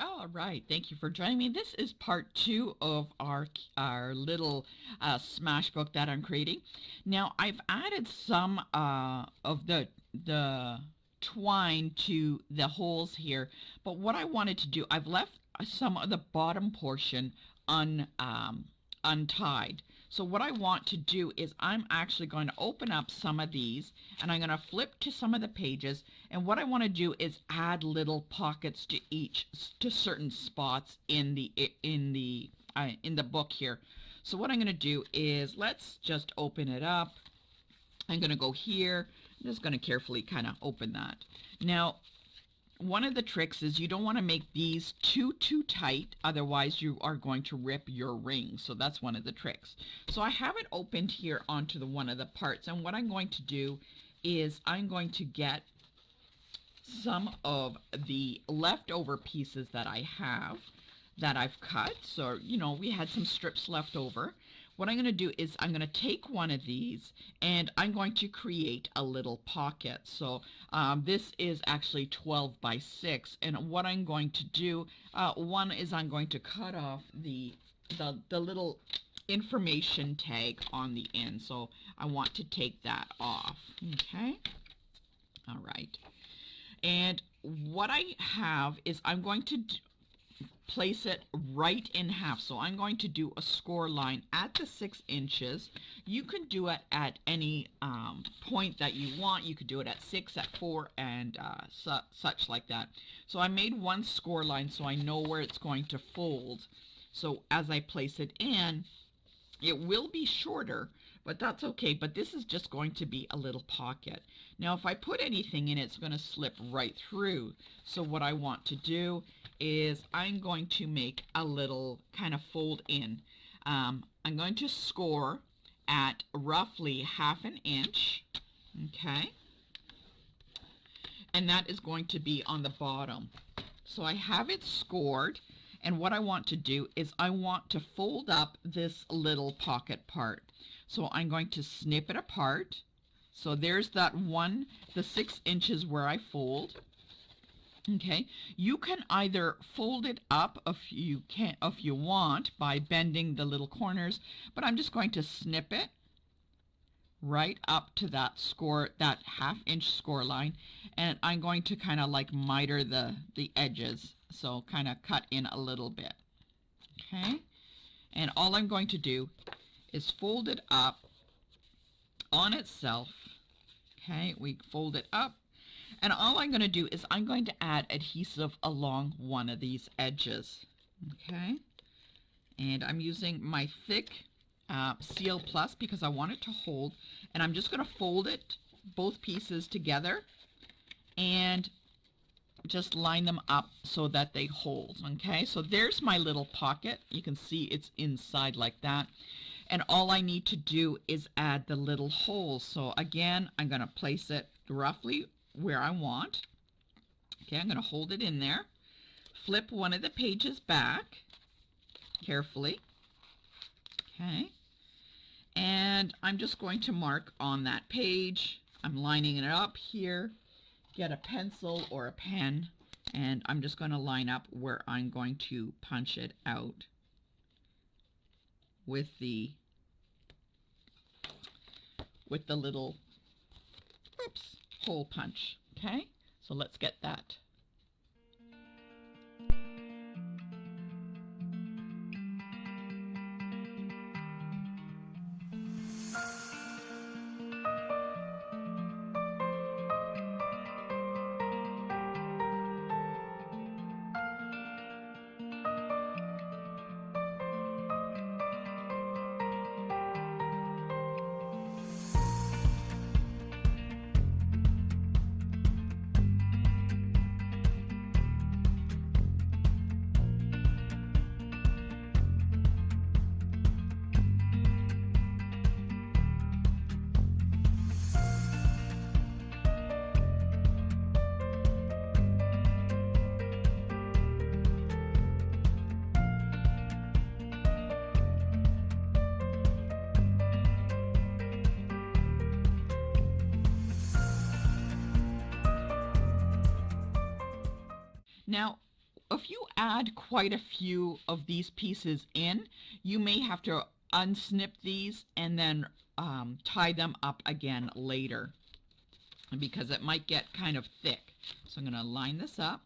All right, thank you for joining me. This is part two of our little Smashbook that I'm creating. Now I've added some of the twine to the holes here, but what I wanted to do, I've left some of the bottom portion untied. So what I want to do is I'm actually going to open up some of these and I'm going to flip to some of the pages, and what I want to do is add little pockets to certain spots in the book here. So what I'm going to do is, let's just open it up. I'm going to go here. I'm just going to carefully kind of open that. Now one of the tricks is you don't want to make these too tight, otherwise you are going to rip your ring. So that's one of the tricks. So I have it opened here onto one of the parts, and what I'm going to do is I'm going to get some of the leftover pieces that I have that I've cut. So, you know, we had some strips left over. What I'm going to do is I'm going to take one of these and I'm going to create a little pocket. So this is actually 12 by 6, and what I'm going to do, one is I'm going to cut off the little information tag on the end. So I want to take that off. Okay. All right. And what I have is I'm going to place it right in half. So I'm going to do a score line at the 6 inches. You can do it at any point that you want. You could do it at 6, at 4, and such like that. So I made one score line so I know where it's going to fold. So as I place it in, it will be shorter, but that's okay. But this is just going to be a little pocket. Now, if I put anything in, it's going to slip right through. So what I want to do is I'm going to make a little kind of fold in. I'm going to score at roughly 1/2 inch. Okay. And that is going to be on the bottom. So I have it scored. And what I want to do is I want to fold up this little pocket part. So I'm going to snip it apart. So there's that one, the 6 inches where I fold. Okay, you can either fold it up if you want by bending the little corners, but I'm just going to snip it right up to that 1/2 inch score line, and I'm going to kind of like miter the edges, so kind of cut in a little bit. Okay, and all I'm going to do is fold it up on itself. Okay, we fold it up, and all I'm going to do is I'm going to add adhesive along one of these edges. Okay, and I'm using my thick Seal Plus because I want it to hold, and I'm just going to fold it, both pieces together, and just line them up so that they hold. Okay, so there's my little pocket. You can see it's inside like that, and all I need to do is add the little holes. So again, I'm going to place it roughly where I want. Okay, I'm going to hold it in there, flip one of the pages back carefully. Okay, and I'm just going to mark on that page. I'm lining it up here. Get a pencil or a pen, and I'm just going to line up where I'm going to punch it out with the little hole punch. Okay, so let's get that. Now, if you add quite a few of these pieces in, you may have to unsnip these and then tie them up again later, because it might get kind of thick. So I'm going to line this up.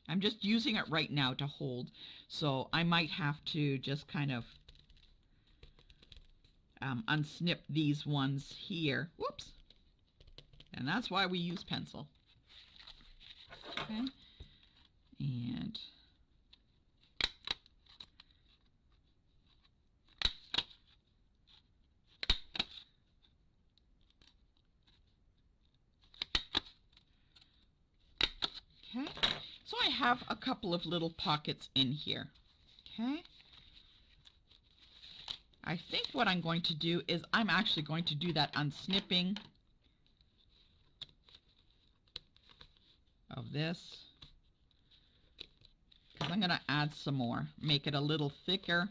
I'm just using it right now to hold, so I might have to just kind of unsnip these ones here. Whoops. And that's why we use pencil. Okay. And okay. So I have a couple of little pockets in here. Okay. I think what I'm going to do is I'm actually going to do that unsnipping of this. I'm going to add some more, make it a little thicker,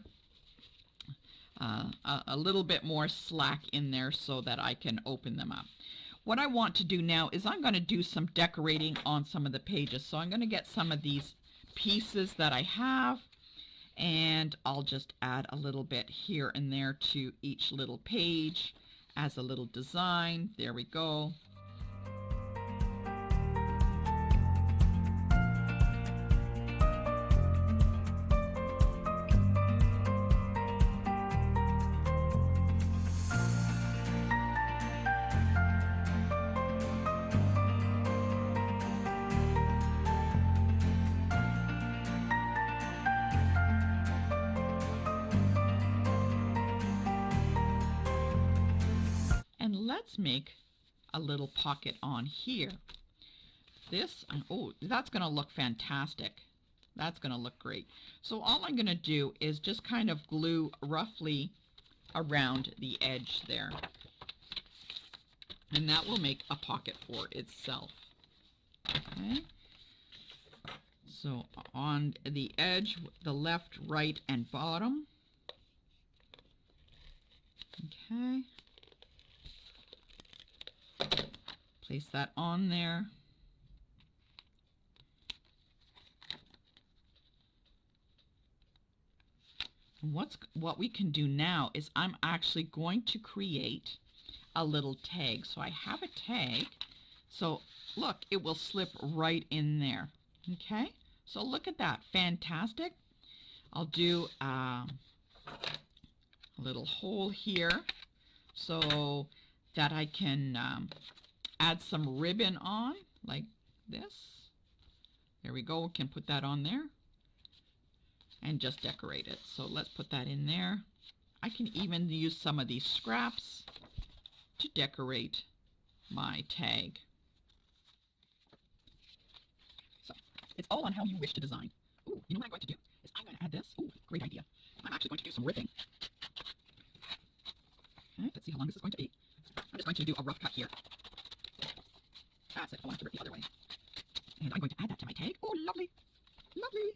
a little bit more slack in there so that I can open them up. What I want to do now is I'm going to do some decorating on some of the pages. So I'm going to get some of these pieces that I have, and I'll just add a little bit here and there to each little page as a little design. There we go. Let's make a little pocket on here. This, oh, that's going to look fantastic. That's going to look great. So all I'm going to do is just kind of glue roughly around the edge there. And that will make a pocket for itself. Okay. So on the edge, the left, right, and bottom. Okay. Place that on there. What we can do now is I'm actually going to create a little tag. So I have a tag. So look, it will slip right in there. Okay, so look at that. Fantastic. I'll do a little hole here so that I can add some ribbon on like this. There we go. Can put that on there and just decorate it. So let's put that in there. I can even use some of these scraps to decorate my tag. So it's all on how you wish to design. Ooh, you know what I'm going to do is I'm going to add this. Ooh, great idea. I'm actually going to do some ribbing. Okay, let's see how long this is going to be. I'm just going to do a rough cut here. That's it. I want it to rip the other way. And I'm going to add that to my tag. Oh, lovely. Lovely.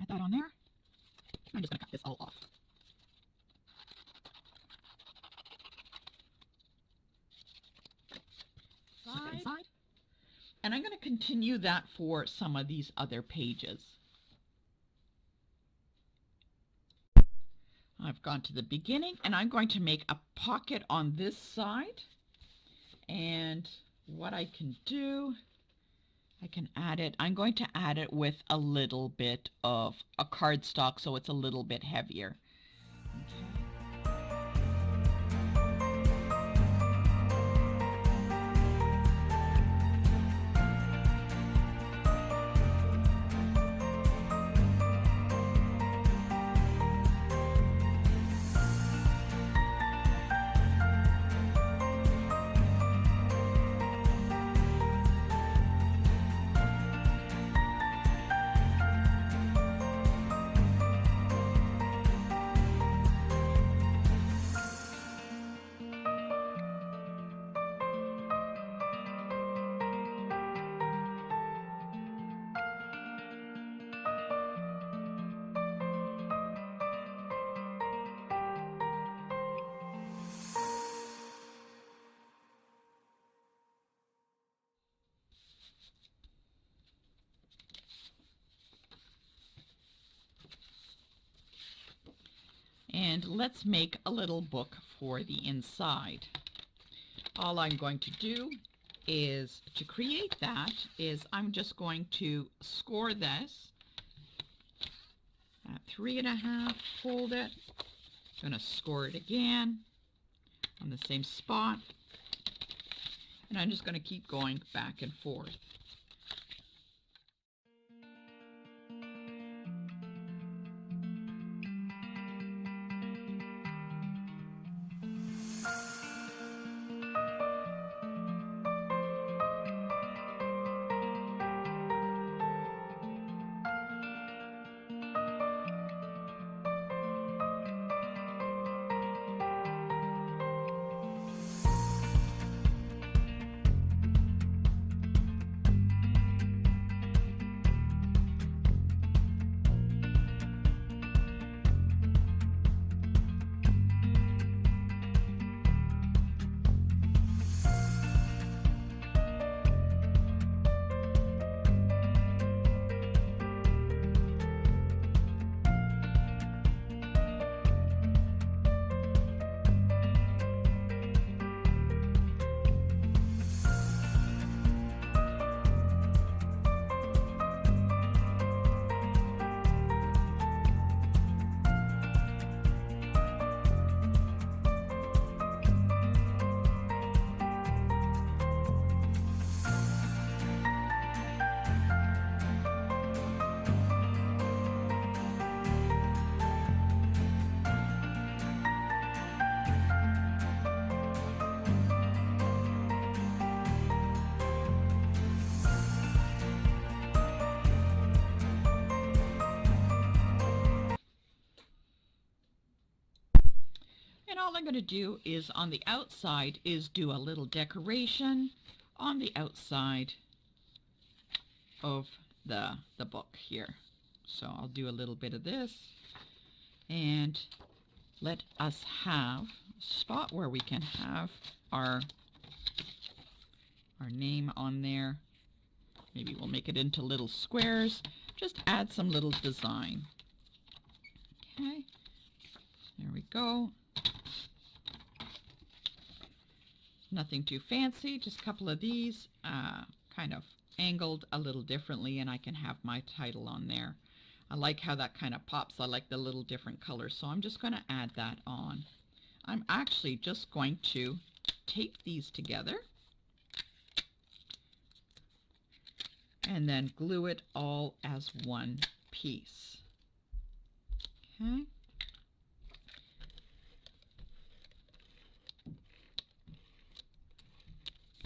Add that on there. I'm just going to cut this all off. Inside. And I'm going to continue that for some of these other pages. I've gone to the beginning and I'm going to make a pocket on this side. And what I can do, I can add it. I'm going to add it with a little bit of a cardstock so it's a little bit heavier. Okay. And let's make a little book for the inside. All I'm going to do is, to create that, is I'm just going to score this at 3.5, fold it, I'm going to score it again on the same spot, and I'm just going to keep going back and forth. And all I'm going to do is, on the outside, is do a little decoration on the outside of the book here. So I'll do a little bit of this, and let us have a spot where we can have our name on there. Maybe we'll make it into little squares. Just add some little design. Okay, there we go. Nothing too fancy, just a couple of these kind of angled a little differently, and I can have my title on there. I like how that kind of pops. I like the little different colors, so I'm just going to add that on. I'm actually just going to tape these together and then glue it all as one piece. Okay.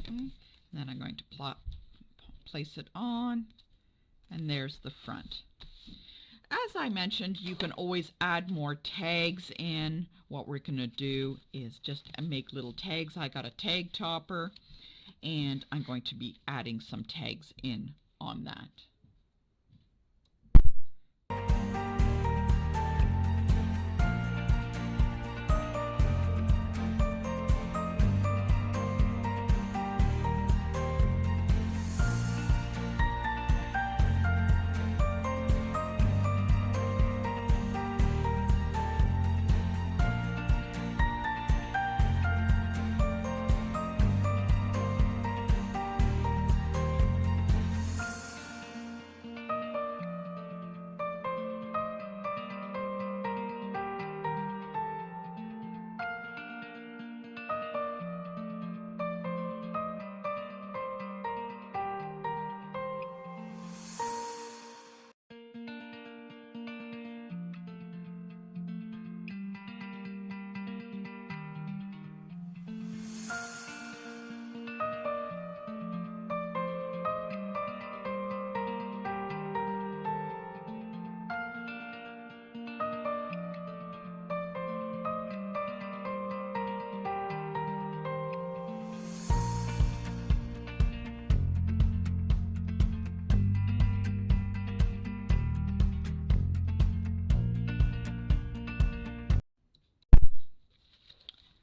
Okay. Then I'm going to place it on, and there's the front. As I mentioned, you can always add more tags in. What we're going to do is just make little tags. I got a tag topper, and I'm going to be adding some tags in on that.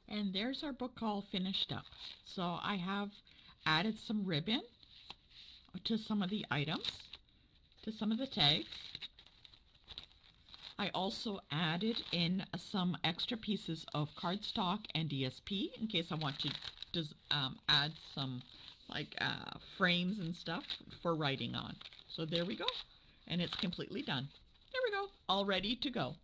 And there's our book all finished up. So I have added some ribbon to some of the items, to some of the tags. I also added in some extra pieces of cardstock and ESP in case I want to add some like frames and stuff for writing on. So there we go. And it's completely done. There we go, all ready to go.